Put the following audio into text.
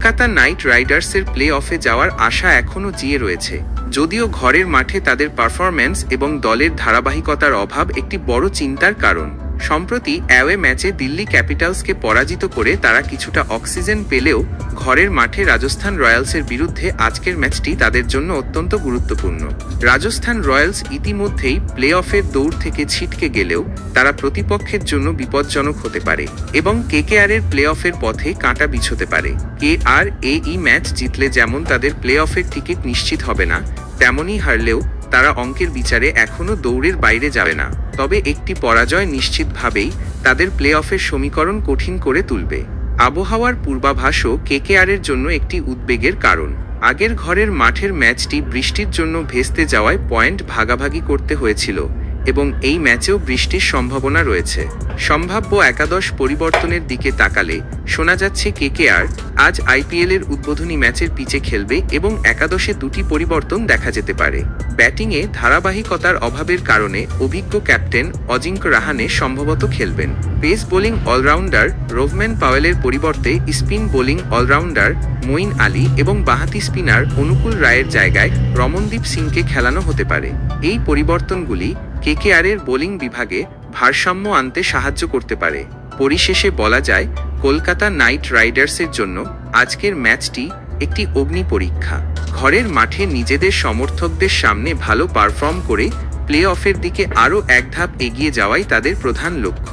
Kolkata night রাইডার্সের play অফে যাওয়ার আশা এখনও জিয়ে রয়েছে, যদিও ঘরের মাঠে তাদের পারফরম্যান্স এবং দলের ধারাবাহিকতার অভাব একটি বড় চিন্তার কারণ। সম্প্রতি অ্যাওয়ে ম্যাচে দিল্লি ক্যাপিটালসকে পরাজিত করে তারা কিছুটা অক্সিজেন পেলেও ঘরের মাঠে রাজস্থান রয়্যালসের বিরুদ্ধে আজকের ম্যাচটি তাদের জন্য অত্যন্ত গুরুত্বপূর্ণ। রাজস্থান রয়্যালস ইতিমধ্যেই প্লে অফের দৌড় থেকে ছিটকে গেলেও তারা প্রতিপক্ষের জন্য বিপজ্জনক হতে পারে এবং কেকেআরের প্লে অফের পথে কাঁটা বিছোতে পারে। কেআর এই ম্যাচ জিতলে যেমন তাদের প্লে অফের টিকিট নিশ্চিত হবে না, তেমনই হারলেও তারা অঙ্কের বিচারে এখনও দৌড়ের বাইরে যাবে না। তবে একটি পরাজয় নিশ্চিতভাবেই তাদের প্লে অফের সমীকরণ কঠিন করে তুলবে। আবহাওয়ার পূর্বাভাসও কেকেআরের জন্য একটি উদ্বেগের কারণ। আগের ঘরের মাঠের ম্যাচটি বৃষ্টির জন্য ভেস্তে যাওয়ায় পয়েন্ট ভাগাভাগি করতে হয়েছিল এবং এই ম্যাচেও বৃষ্টির সম্ভাবনা রয়েছে। সম্ভাব্য একাদশ পরিবর্তনের দিকে তাকালে শোনা যাচ্ছে কেকেআর আজ আইপিএলের উদ্বোধনী ম্যাচের পিচে খেলবে এবং একাদশে দুটি পরিবর্তন দেখা যেতে পারে। ব্যাটিংয়ে ধারাবাহিকতার অভাবের কারণে অভিজ্ঞ ক্যাপ্টেন অজিঙ্ক্য রাহানে সম্ভবত খেলবেন। পেস বোলিং অলরাউন্ডার রোভম্যান পাওয়েলের পরিবর্তে spin bowling allrounder Moeen Ali এবং বাঁহাতি স্পিনার অনুকূল রায়ের জায়গায় রমনদীপ সিংকে খেলানো হতে পারে। এই পরিবর্তনগুলি কেকেআরের বোলিং বিভাগে ভারসাম্য আনতে সাহায্য করতে পারে। পরিশেষে বলা যায়, কলকাতা নাইট রাইডার্সের জন্য আজকের ম্যাচটি একটি অগ্নি পরীক্ষা। ঘরের মাঠে নিজেদের সমর্থকদের সামনে ভালো পারফর্ম করে প্লে অফের দিকে আরও এক ধাপ এগিয়ে যাওয়াই তাদের প্রধান লক্ষ্য।